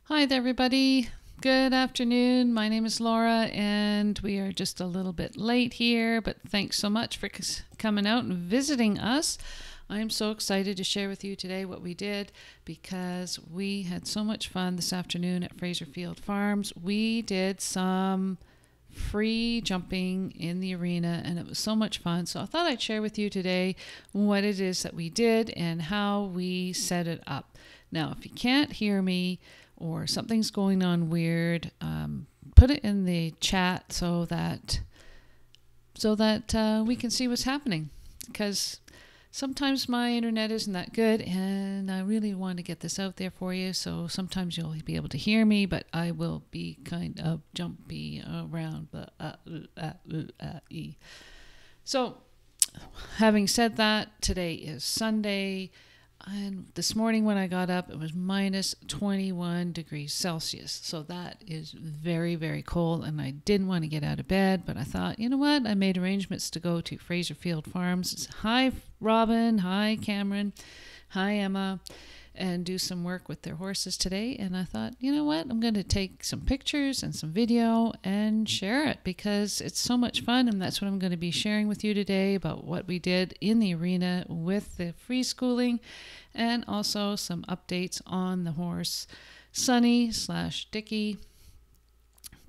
Hi there, everybody. Good afternoon. My name is Laura, and we are just a little bit late here, but thanks so much for coming out and visiting us. I'm so excited to share with you today what we did because we had so much fun this afternoon at Fraser Field Farms. We did some free jumping in the arena, and it was so much fun. So I thought I'd share with you today what it is that we did and how we set it up. Now, if you can't hear me or something's going on weird, put it in the chat so that we can see what's happening, because sometimes my internet isn't that good and I really want to get this out there for you. So sometimes you'll be able to hear me, but I will be kind of jumpy around. So having said that, today is Sunday. And this morning when I got up, it was minus 21 degrees Celsius. So that is very, very cold. And I didn't want to get out of bed, but I thought, you know what? I made arrangements to go to Fraser Field Farms. Hi, Robin. Hi, Cameron. Hi, Emma. And do some work with their horses today. And I thought, you know what? I'm going to take some pictures and some video and share it because it's so much fun. And that's what I'm going to be sharing with you today about what we did in the arena with the free schooling, and also some updates on the horse Sonny/Dickie,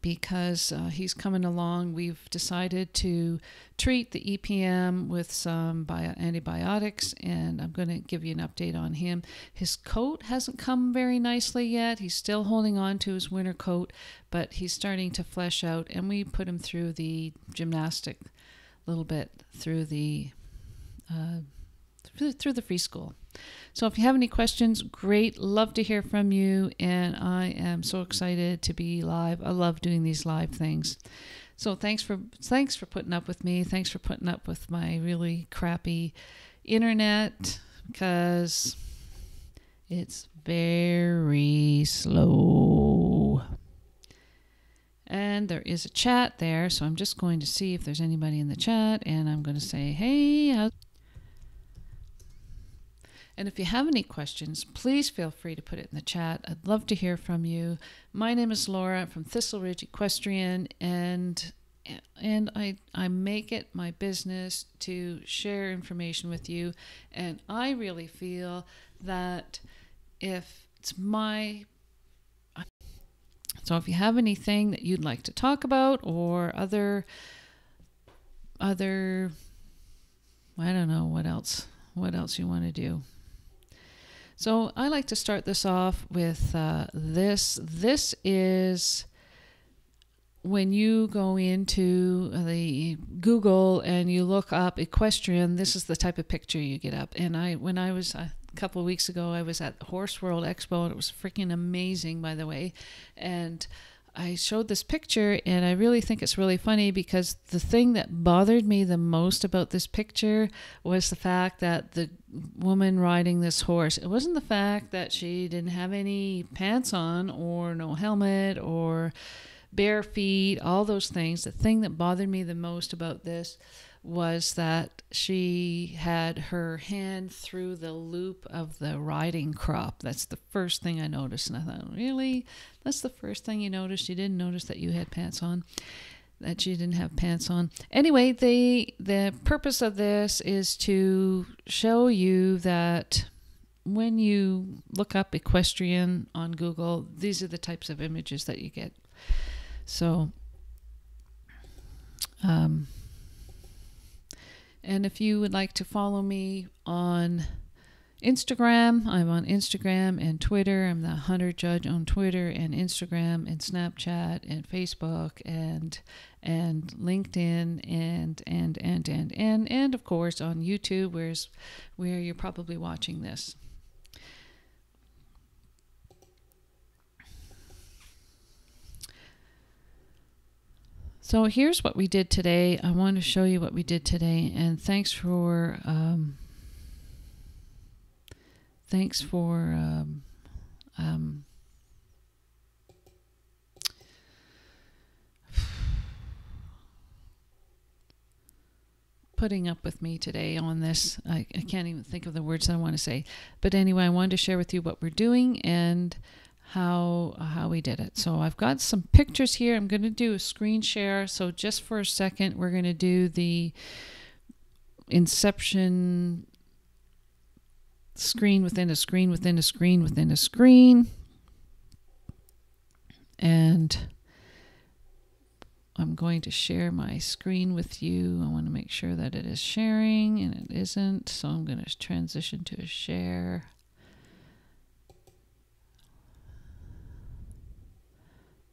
because he's coming along. We've decided to treat the EPM with some antibiotics, and I'm going to give you an update on him. His coat hasn't come very nicely yet. He's still holding on to his winter coat, but he's starting to flesh out, and we put him through the gymnastic a little bit through the free school. So if you have any questions, great. Love to hear from you. And I am so excited to be live. I love doing these live things. So thanks for putting up with me. Thanks for putting up with my really crappy internet, because it's very slow. And there is a chat there. So I'm just going to see if there's anybody in the chat. And I'm going to say, hey, and if you have any questions, please feel free to put it in the chat. I'd love to hear from you. My name is Laura from Thistle Ridge Equestrian, and I make it my business to share information with you. And I really feel that if you have anything that you'd like to talk about, or other I don't know what else you want to do. So I like to start this off with this. This is when you go into the Google and you look up equestrian, this is the type of picture you get up. And when I was a couple of weeks ago, I was at the Horse World Expo, and it was freaking amazing, by the way. And I showed this picture, and I really think it's really funny, because the thing that bothered me the most about this picture was the fact that the woman riding this horse, it wasn't the fact that she didn't have any pants on or no helmet or bare feet, all those things. The thing that bothered me the most about this was that she had her hand through the loop of the riding crop. That's the first thing I noticed. And I thought, really? That's the first thing you noticed? You didn't notice that you had pants on? That you didn't have pants on? Anyway, the purpose of this is to show you that when you look up equestrian on Google, these are the types of images that you get. So, and if you would like to follow me on Instagram, I'm on Instagram and Twitter. I'm the Hunter Judge on Twitter and Instagram and Snapchat and Facebook and LinkedIn and of course on YouTube, where you're probably watching this. So here's what we did today. I want to show you what we did today, and thanks for putting up with me today on this. I can't even think of the words I want to say. But anyway, I wanted to share with you what we're doing and how we did it. So I've got some pictures here. I'm going to do a screen share. So just for a second, we're going to do the inception screen within a screen within a screen within a screen. And I'm going to share my screen with you. I want to make sure that it is sharing, and it isn't. So I'm going to transition to a share.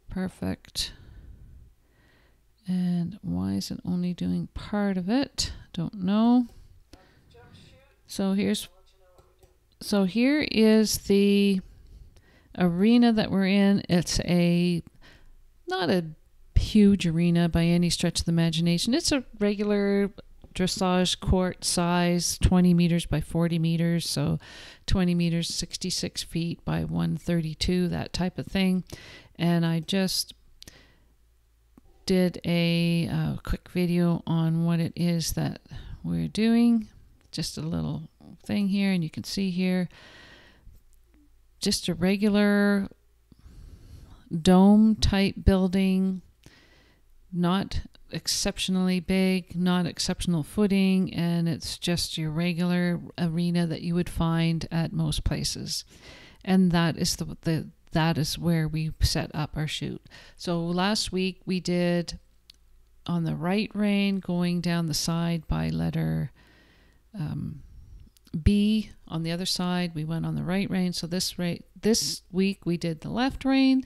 Perfect. And why is it only doing part of it? Don't know. So here is the arena that we're in. It's not a huge arena by any stretch of the imagination. It's a regular dressage court size, 20 meters by 40 meters. So 20 meters, 66 feet by 132, that type of thing. And I just did a quick video on what it is that we're doing. Just a little thing here, and you can see here just a regular dome type building, not exceptionally big, not exceptional footing, and it's just your regular arena that you would find at most places. And that is that is where we set up our chute. So last week we did on the right rein, going down the side by letter B. On the other side, we went on the right rein. So this week we did the left rein,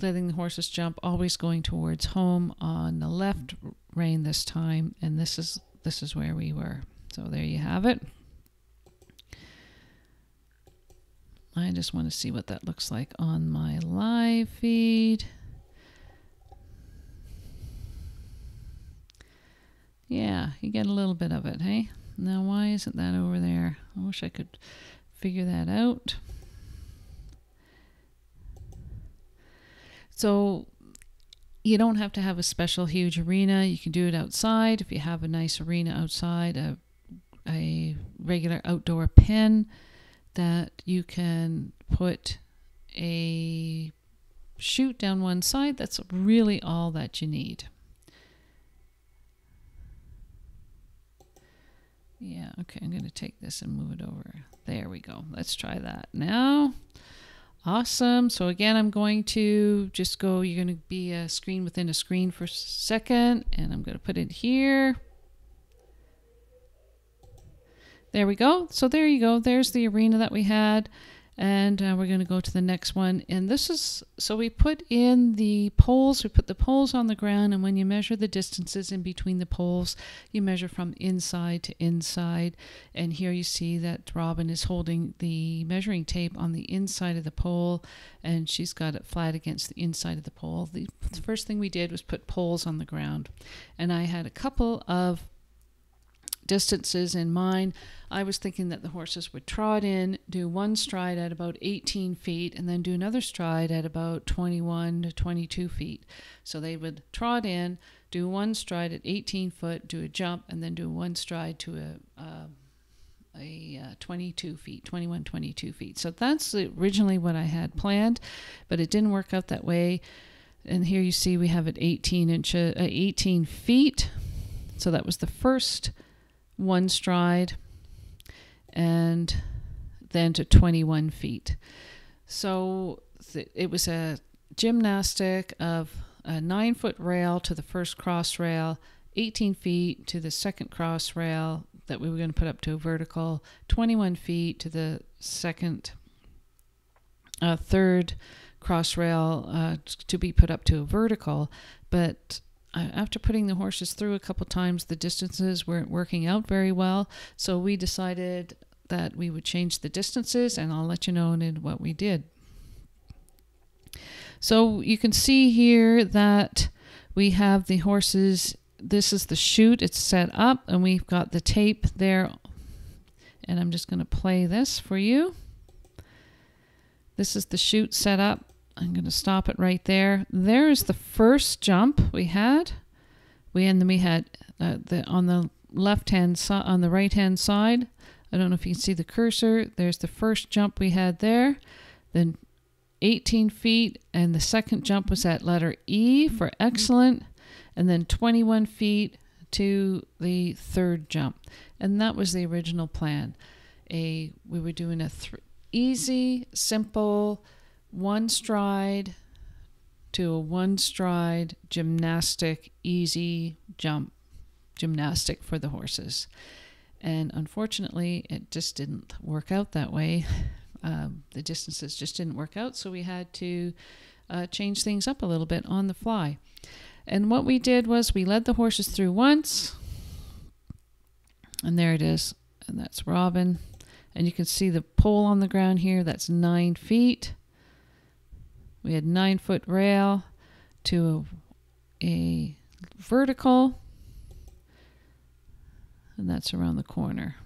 letting the horses jump, always going towards home on the left rein this time. And this is where we were. So there you have it. I just want to see what that looks like on my live feed. Yeah, you get a little bit of it, hey? Now, why isn't that over there? I wish I could figure that out. So you don't have to have a special huge arena. You can do it outside. If you have a nice arena outside, a regular outdoor pen that you can put a chute down one side, that's really all that you need. Yeah, okay, I'm going to take this and move it over. There we go. Let's try that now. Awesome. So again, I'm going to just go, you're going to be a screen within a screen for a second, and I'm going to put it here. There we go. So there you go. There's the arena that we had. And we're going to go to the next one. And this is, so we put in the poles. We put the poles on the ground. And when you measure the distances in between the poles, you measure from inside to inside. And here you see that Robin is holding the measuring tape on the inside of the pole. And she's got it flat against the inside of the pole. The first thing we did was put poles on the ground. And I had a couple of distances in mind. I was thinking that the horses would trot in, do one stride at about 18 feet, and then do another stride at about 21 to 22 feet. So they would trot in, do one stride at 18 foot, do a jump, and then do one stride to a 22 feet, 21, 22 feet. So that's originally what I had planned, but it didn't work out that way. And here you see we have it 18 feet. So that was the first one stride, and then to 21 feet. So it was a gymnastic of a 9-foot rail to the first cross rail, 18 feet to the second cross rail that we were going to put up to a vertical, 21 feet to the third cross rail to be put up to a vertical. But after putting the horses through a couple times, the distances weren't working out very well. So we decided that we would change the distances, and I'll let you know what we did. So you can see here that we have the horses. This is the chute. It's set up, and we've got the tape there. And I'm just going to play this for you. This is the chute set up. I'm going to stop it right there. There's the first jump we had. And then we had on the left-hand side, on the right-hand side. I don't know if you can see the cursor. There's the first jump we had there. Then 18 feet, and the second jump was at letter E for excellent, and then 21 feet to the third jump. And that was the original plan. We were doing a easy, simple, one stride to a one stride gymnastic, easy jump gymnastic for the horses. And unfortunately, it just didn't work out that way. The distances just didn't work out, so we had to change things up a little bit on the fly. And what we did was we led the horses through once, and there it is, and that's Robin. And you can see the pole on the ground here, that's 9 feet. We had 9-foot rail to a vertical, and that's around the corner.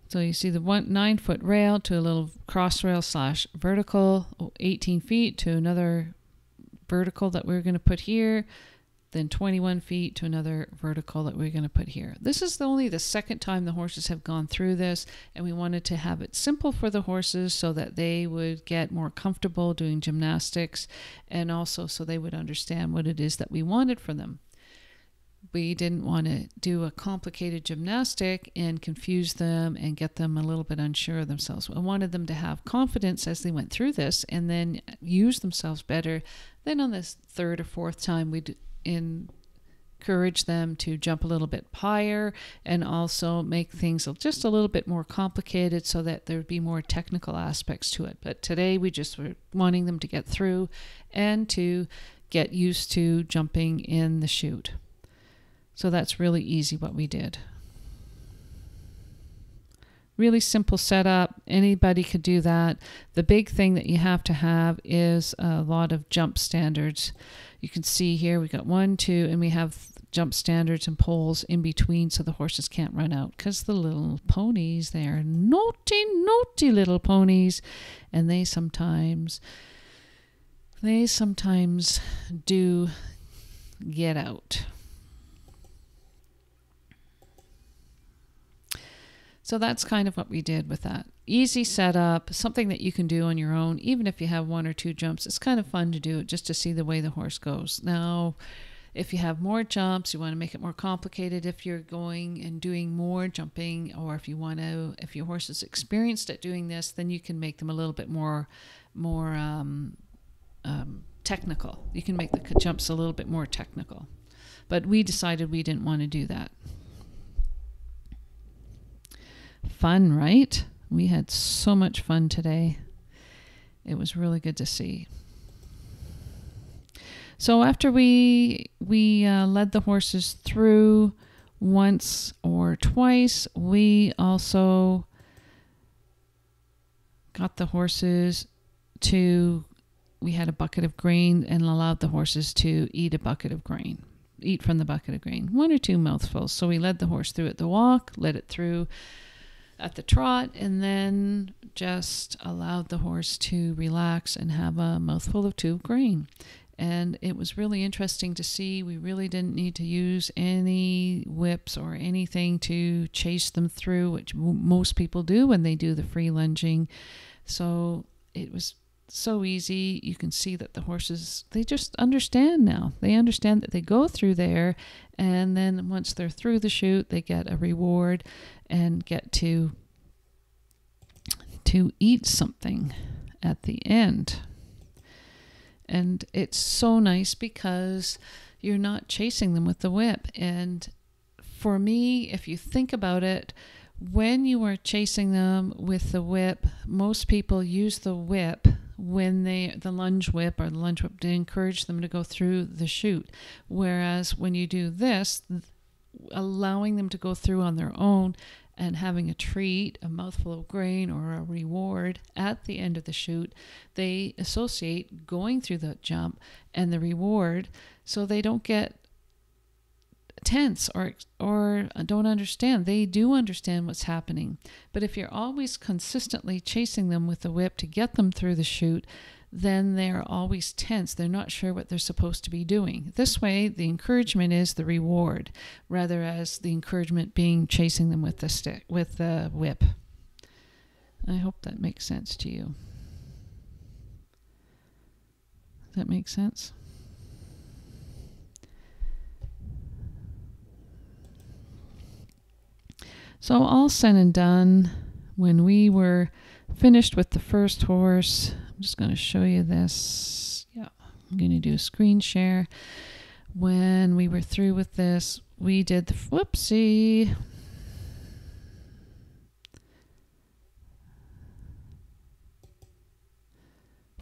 So you see the 9-foot rail to a little cross rail / vertical, 18 feet to another vertical that we're going to put here, then 21 feet to another vertical that we're going to put here. This is only the second time the horses have gone through this, and we wanted to have it simple for the horses so that they would get more comfortable doing gymnastics, and also so they would understand what it is that we wanted for them. We didn't want to do a complicated gymnastic and confuse them and get them a little bit unsure of themselves. I wanted them to have confidence as they went through this and then use themselves better. Then on this third or fourth time, we'd encourage them to jump a little bit higher and also make things just a little bit more complicated so that there'd be more technical aspects to it. But today we just were wanting them to get through and to get used to jumping in the chute. So that's really easy what we did. Really simple setup. Anybody could do that. The big thing that you have to have is a lot of jump standards. You can see here we got 1, 2, and we have jump standards and poles in between so the horses can't run out, because the little ponies, they are naughty, naughty little ponies, and they sometimes do get out. So that's kind of what we did with that. Easy setup, something that you can do on your own, even if you have 1 or 2 jumps. It's kind of fun to do it just to see the way the horse goes. Now, if you have more jumps, you want to make it more complicated if you're going and doing more jumping, or if your horse is experienced at doing this, then you can make them a little bit more technical. You can make the jumps a little bit more technical. But we decided we didn't want to do that. Fun, right? We had so much fun today. It was really good to see. So after we led the horses through once or twice, we also got the horses we had a bucket of grain and allowed the horses to eat from the bucket of grain, 1 or 2 mouthfuls. So we led the horse through at the walk, led it through at the trot, and then just allowed the horse to relax and have a mouthful or 2 of grain. And it was really interesting to see. We really didn't need to use any whips or anything to chase them through, which most people do when they do the free lunging. So it was so easy. You can see that the horses, they just understand now. They understand that they go through there, and then once they're through the chute, they get a reward and get to eat something at the end. And it's so nice because you're not chasing them with the whip. And for me, if you think about it, when you are chasing them with the whip, most people use the whip when the lunge whip to encourage them to go through the chute. Whereas when you do this, allowing them to go through on their own and having a treat, a mouthful of grain, or a reward at the end of the chute, they associate going through the jump and the reward, so they don't get tense or don't understand. They do understand what's happening. But if you're always consistently chasing them with the whip to get them through the chute, then they're always tense. They're not sure what they're supposed to be doing. This way, the encouragement is the reward, rather as the encouragement being chasing them with the whip. I hope that makes sense to you. Does that make sense? So all said and done, when we were finished with the first horse, I'm just going to show you this. Yeah, I'm going to do a screen share. When we were through with this, we did the whoopsie.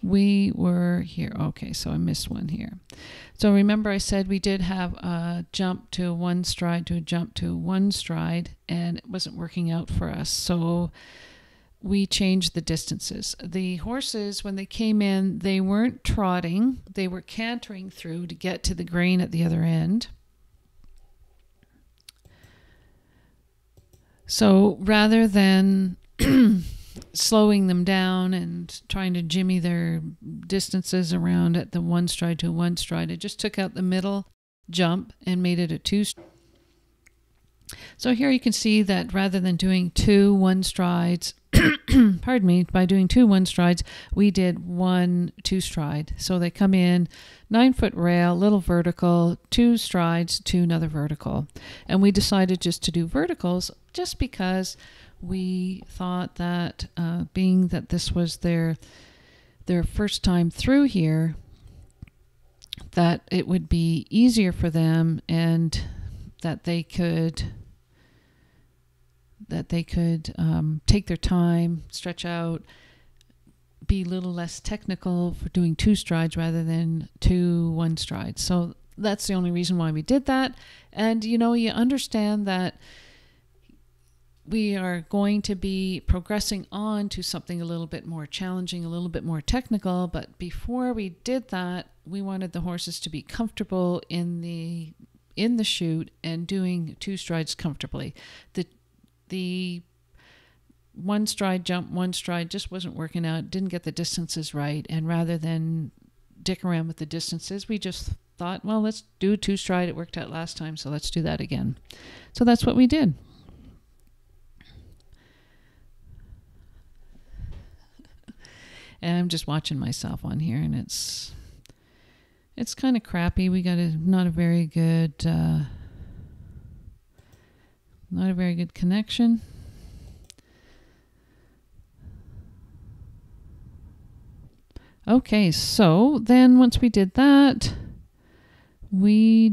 We were here. Okay, so I missed one here. So remember I said we did have a jump to one stride to a jump to one stride, and it wasn't working out for us. So we changed the distances. The horses, when they came in, they weren't trotting. They were cantering through to get to the grain at the other end. So rather than slowing them down and trying to jimmy their distances around at the one stride to one stride, I just took out the middle jump and made it a two. So here you can see that rather than doing 2 one strides, pardon me, by doing 2 one strides, we did 1 2 stride. So they come in 9-foot rail, little vertical, 2 strides to another vertical. And we decided just to do verticals just because we thought that being that this was their first time through here, that it would be easier for them and that they could take their time, stretch out, be a little less technical for doing 2 strides rather than 2 one strides. So that's the only reason why we did that. And you know, you understand that we are going to be progressing on to something a little bit more challenging, a little bit more technical. But before we did that, we wanted the horses to be comfortable in the chute and doing 2 strides comfortably. The one stride jump, one stride just wasn't working out, didn't get the distances right. And rather than dick around with the distances, we just thought, well, let's do a 2 stride. It worked out last time, so let's do that again. So that's what we did. And I'm just watching myself on here, and it's kind of crappy. We got not a very good connection. Okay, so then once we did that, we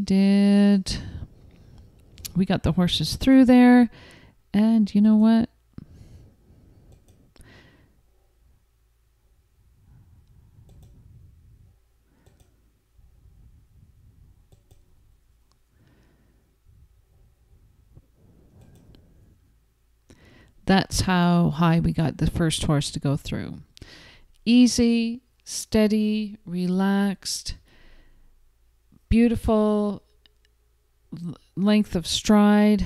got the horses through there, and you know what? That's how high we got the first horse to go through. Easy, steady, relaxed, beautiful length of stride.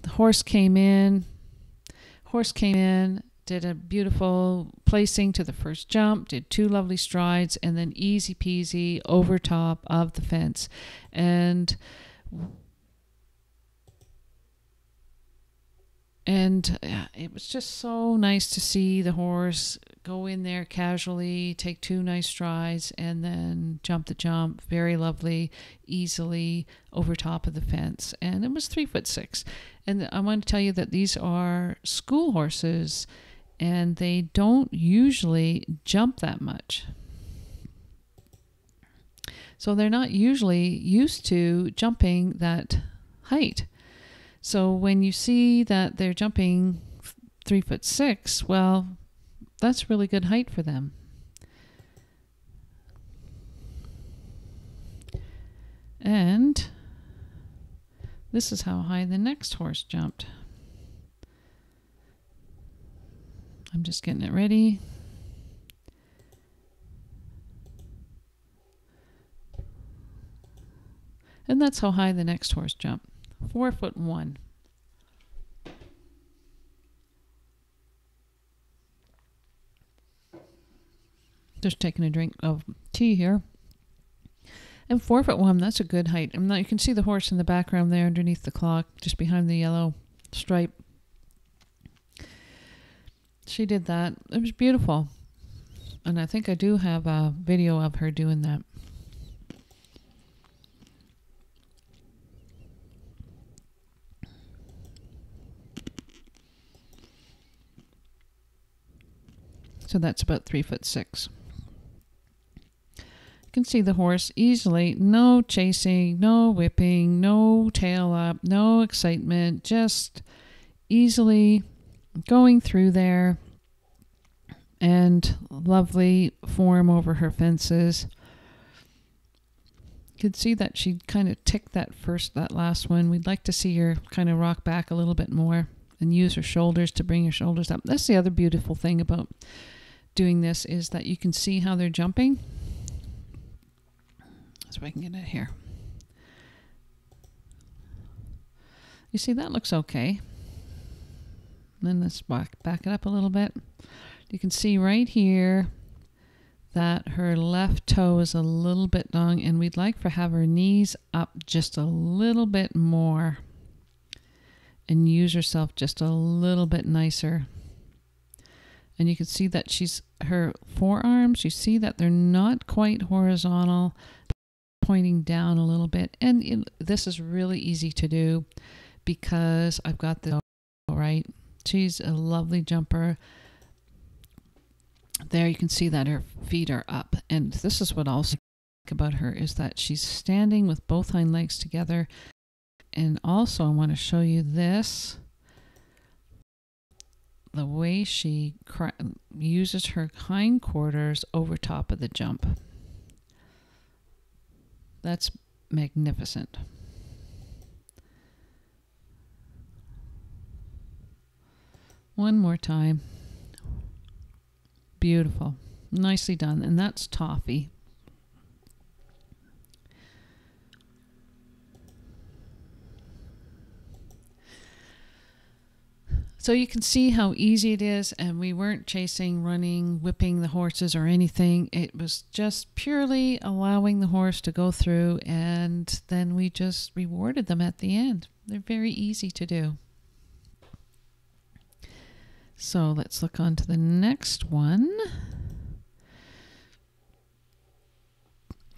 The horse came in, did a beautiful placing to the first jump, did 2 lovely strides, and then easy peasy over top of the fence. And it was just so nice to see the horse go in there casually, take 2 nice strides, and then jump the jump, very lovely, easily over top of the fence. And it was 3'6". And I want to tell you that these are school horses, and they don't usually jump that much. So they're not usually used to jumping that height. So when you see that they're jumping 3'6", well, that's really good height for them. And this is how high the next horse jumped. I'm just getting it ready. And that's how high the next horse jumped. 4'1". Just taking a drink of tea here. And 4'1", that's a good height. And now you can see the horse in the background there underneath the clock, just behind the yellow stripe. She did that. It was beautiful. And I think I do have a video of her doing that. So that's about 3'6". You can see the horse easily, no chasing, no whipping, no tail up, no excitement, just easily going through there, and lovely form over her fences. You could see that she kind of ticked that last one. We'd like to see her kind of rock back a little bit more and use her shoulders to bring her shoulders up. That's the other beautiful thing about doing this, is that you can see how they're jumping. So I can get it here. You see, that looks okay. Then let's back it up a little bit. You can see right here that her left toe is a little bit long, and we'd like to have her knees up just a little bit more and use herself just a little bit nicer. And you can see that her forearms, you see that they're not quite horizontal, pointing down a little bit. And this is really easy to do because I've got the right. She's a lovely jumper. There you can see that her feet are up. And this is what I also like about her, is that she's standing with both hind legs together. And also I want to show you this. The way she uses her hindquarters over top of the jump. That's magnificent. One more time. Beautiful. Nicely done. And that's Toffee. So you can see how easy it is, and we weren't chasing, running, whipping the horses or anything. It was just purely allowing the horse to go through, and then we just rewarded them at the end. They're very easy to do. So let's look on to the next one.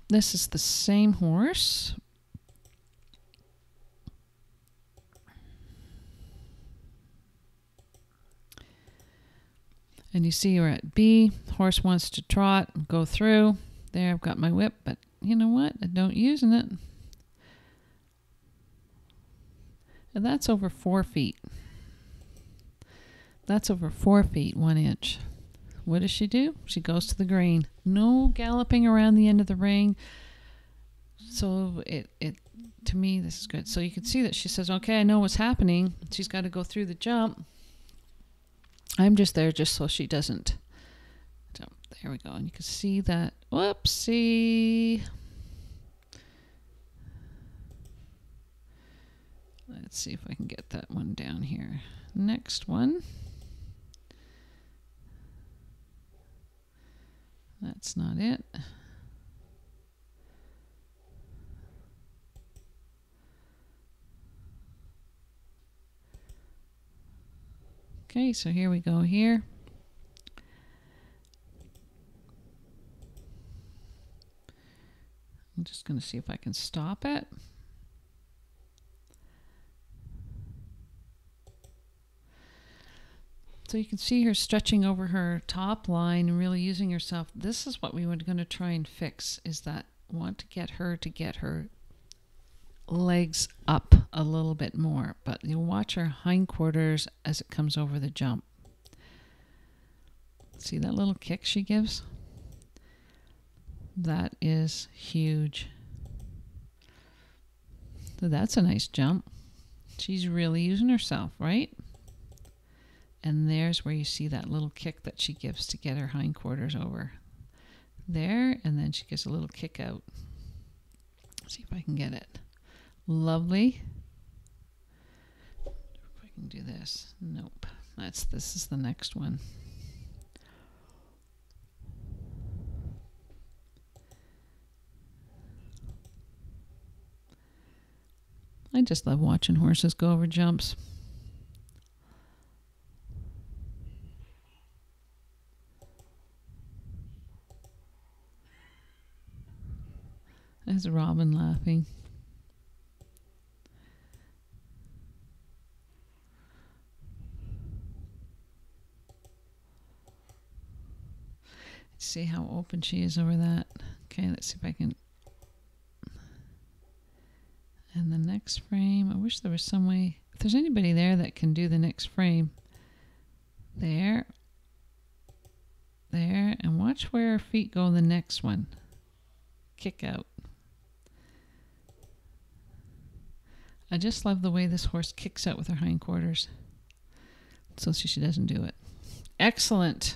This is the same horse. And you see we're at B. Horse wants to trot, go through. There, I've got my whip, but you know what? I don't using it. And that's over 4 feet. That's over 4 feet, 1 inch. What does she do? She goes to the green. No galloping around the end of the ring. So to me, this is good. So you can see that she says, okay, I know what's happening. She's got to go through the jump. I'm just there just so she doesn't jump. There we go. And you can see that. Whoopsie. Let's see if I can get that one down here. Next one. That's not it. Okay, so here we go here. I'm just going to see if I can stop it. So you can see her stretching over her top line and really using herself. This is what we were going to try and fix, is that want to get her legs up a little bit more, but you watch her hindquarters as it comes over the jump. See that little kick she gives? That is huge. So that's a nice jump. She's really using herself, right? And there's where you see that little kick that she gives to get her hindquarters over. There, and then she gives a little kick out. Let's see if I can get it. Lovely. If I can do this. Nope. This is the next one. I just love watching horses go over jumps. There's Robin laughing. See how open she is over that. Okay, let's see if I can. And the next frame, I wish there was some way, if there's anybody there that can do the next frame. There. There. And watch where her feet go the next one. Kick out. I just love the way this horse kicks out with her hindquarters. So she doesn't do it. Excellent.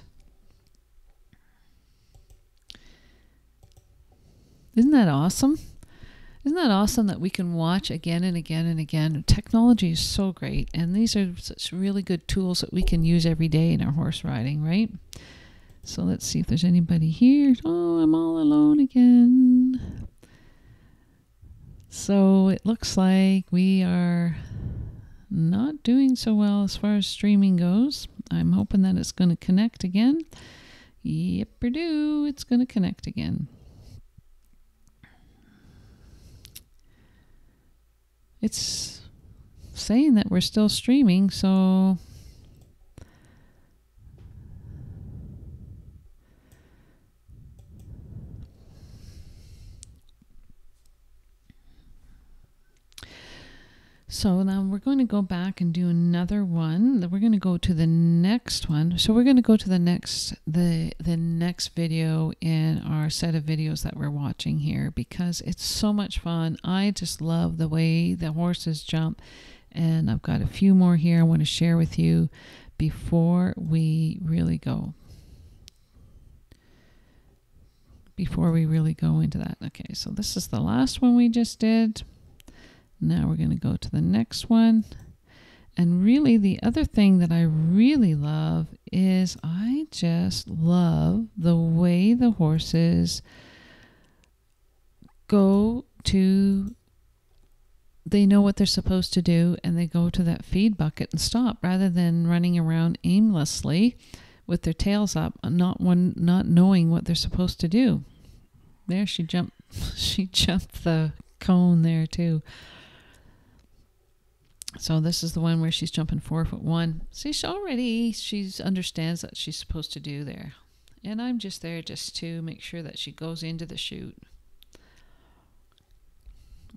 Isn't that awesome? Isn't that awesome that we can watch again and again and again? Technology is so great, and these are such really good tools that we can use every day in our horse riding, right? So let's see if there's anybody here. Oh, I'm all alone again. So it looks like we are not doing so well as far as streaming goes. I'm hoping that it's going to connect again. Yep-er-do, it's going to connect again. It's saying that we're still streaming, so now we're going to go back and do another one. We're going to go to the next one. So we're going to go to the next video in our set of videos that we're watching here, because it's so much fun. I just love the way the horses jump, and I've got a few more here I want to share with you before we really go. Before we really go into that. Okay, so this is the last one we just did. Now we're going to go to the next one. And really the other thing that I really love is I just love the way the horses go to, they know what they're supposed to do, and they go to that feed bucket and stop rather than running around aimlessly with their tails up, not knowing what they're supposed to do. There she jumped the cone there too. So this is the one where she's jumping 4'1". See, she understands that she's supposed to do there. And I'm just there just to make sure that she goes into the chute.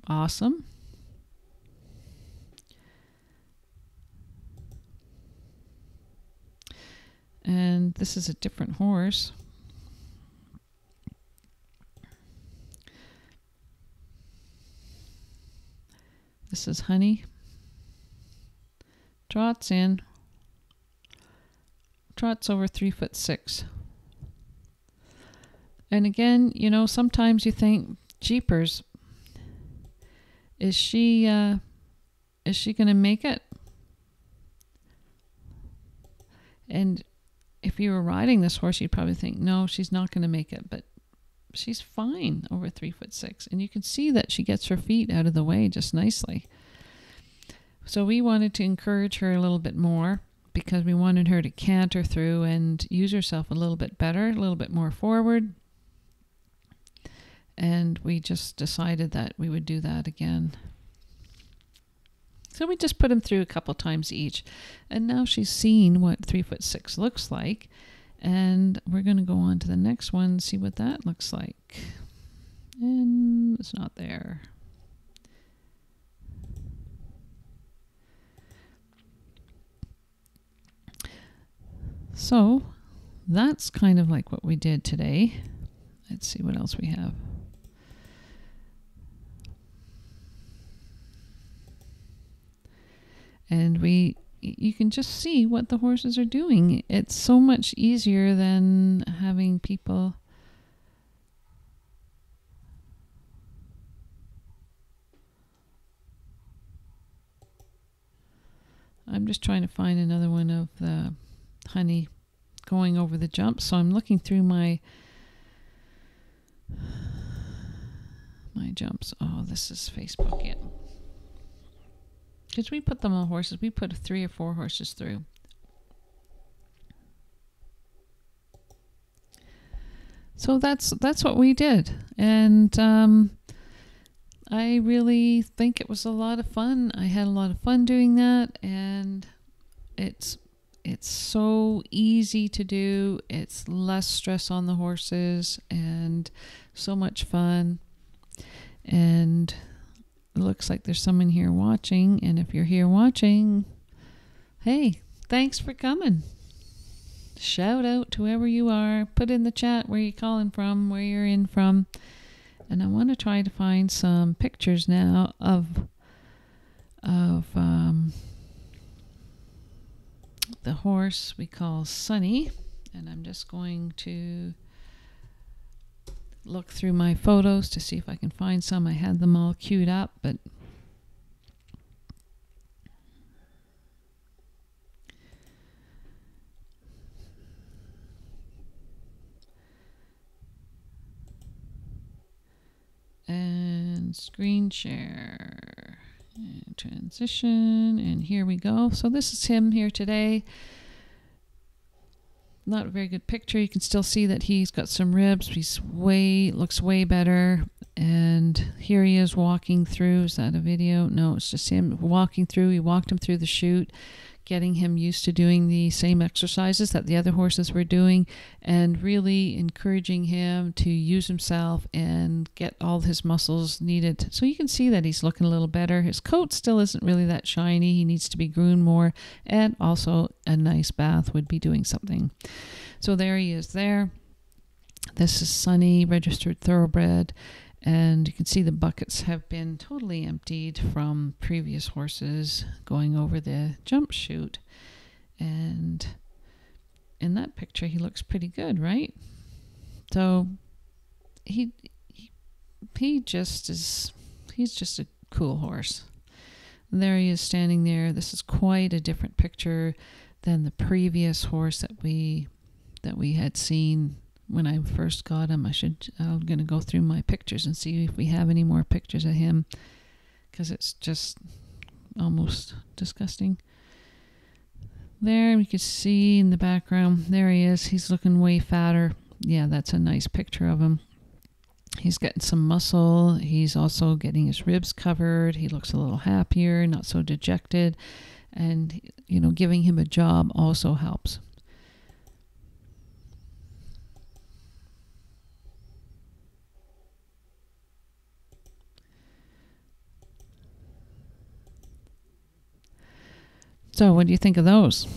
Awesome. And this is a different horse. This is Honey. Trots in. Trots over 3'6". And again, you know, sometimes you think, jeepers, is she going to make it? And if you were riding this horse, you'd probably think, no, she's not going to make it. But she's fine over 3'6". And you can see that she gets her feet out of the way just nicely. So we wanted to encourage her a little bit more because we wanted her to canter through and use herself a little bit better, a little bit more forward. And we just decided that we would do that again. So we just put them through a couple times each. And now she's seen what 3'6" looks like. And we're going to go on to the next one and see what that looks like. And it's not there. So that's kind of like what we did today. Let's see what else we have. And you can just see what the horses are doing. It's so much easier than having people I'm just trying to find another one of the Honey going over the jump. So I'm looking through my jumps. Oh, this is Facebook, yeah. Because we put them on horses. We put 3 or 4 horses through. So that's what we did. And I really think it was a lot of fun. I had a lot of fun doing that, and it's so easy to do. It's less stress on the horses and so much fun. And it looks like there's someone here watching, and if you're here watching, hey, thanks for coming. Shout out to whoever you are. Put in the chat where you're calling from, where you're in from. And I want to try to find some pictures now of the horse we call Sunny. And I'm just going to look through my photos to see if I can find some. I had them all queued up, but and screen share and transition, and here we go. So this is him here today. Not a very good picture. You can still see that he's got some ribs. Looks way better. And here he is walking through. Is that a video? No, it's just him walking through. He walked him through the chute, getting him used to doing the same exercises that the other horses were doing, and really encouraging him to use himself and get all his muscles needed. So you can see that he's looking a little better. His coat still isn't really that shiny. He needs to be groomed more, and also a nice bath would be doing something. So there he is there. This is Sunny, registered thoroughbred. And you can see the buckets have been totally emptied from previous horses going over the jump chute. And in that picture, he looks pretty good, right? So he's just a cool horse. And there he is standing there. This is quite a different picture than the previous horse that we had seen when I first got him. I'm going to go through my pictures and see if we have any more pictures of him, because it's just almost disgusting. There we can see in the background, there he is. He's looking way fatter. Yeah, that's a nice picture of him. He's getting some muscle. He's also getting his ribs covered. He looks a little happier, not so dejected. And, you know, giving him a job also helps. So what do you think of those?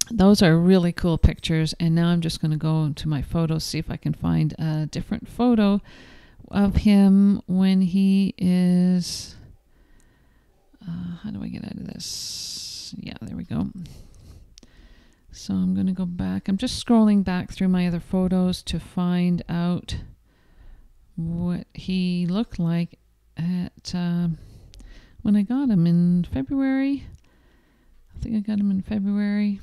Those are really cool pictures. And now I'm just going to go into my photos, see if I can find a different photo of him when he is... how do I get out of this? Yeah, there we go. So I'm going to go back. I'm just scrolling back through my other photos to find out what he looked like at... when I got him in February. I think I got him in February.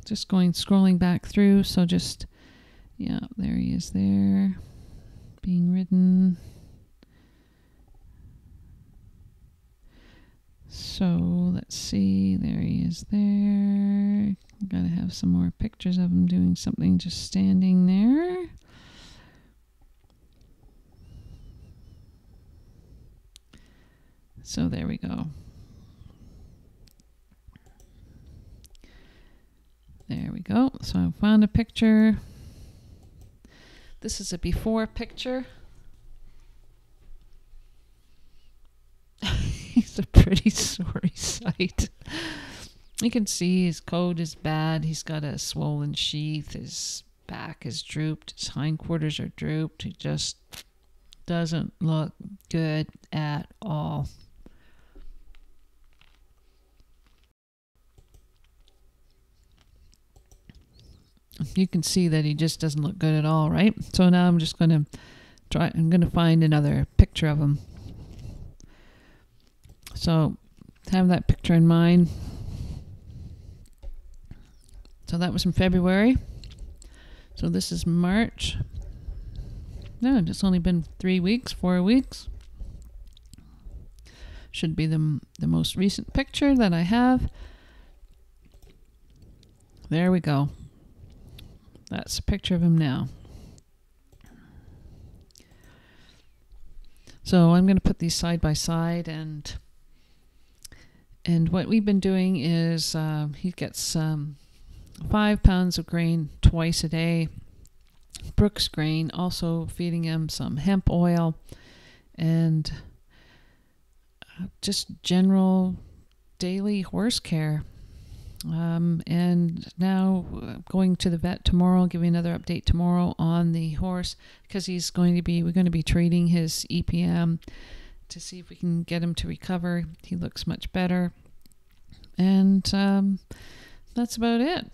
Just scrolling back through. So just, yeah, there he is there, being ridden. So let's see, there he is there. Gotta have some more pictures of him doing something, just standing there. So there we go. There we go. So I found a picture. This is a before picture. He's a pretty sorry sight. You can see his coat is bad. He's got a swollen sheath. His back is drooped. His hindquarters are drooped. He just doesn't look good at all. You can see that he just doesn't look good at all, right? So now I'm just going to I'm going to find another picture of him. So have that picture in mind. So that was in February. So this is March. No, it's only been 4 weeks. Should be the most recent picture that I have. There we go. That's a picture of him now. So I'm going to put these side by side, and what we've been doing is he gets 5 pounds of grain twice a day. Brooks grain, also feeding him some hemp oil, and just general daily horse care. And now going to the vet tomorrow, give you another update tomorrow on the horse, because we're going to be treating his EPM to see if we can get him to recover. He looks much better. And that's about it.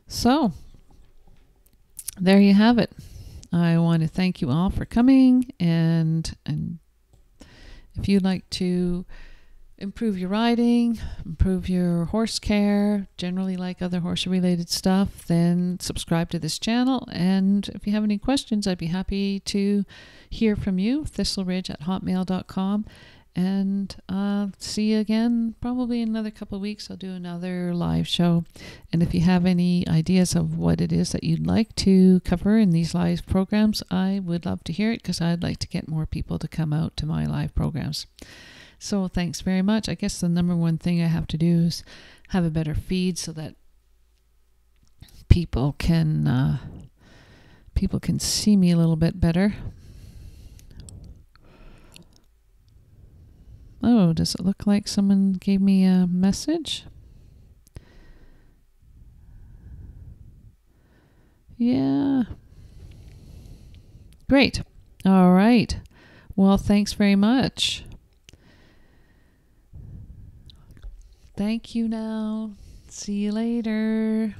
So there you have it. I want to thank you all for coming, and if you'd like to improve your riding, improve your horse care, generally like other horse related stuff, then subscribe to this channel. And if you have any questions, I'd be happy to hear from you. thistleridge@hotmail.com. And see you again probably in another couple of weeks. I'll do another live show. And if you have any ideas of what it is that you'd like to cover in these live programs, I would love to hear it, because I'd like to get more people to come out to my live programs. So thanks very much. I guess the number one thing I have to do is have a better feed so that people can see me a little bit better. Oh, does it look like someone gave me a message? Yeah. Great. All right. Well, thanks very much. Thank you now. See you later.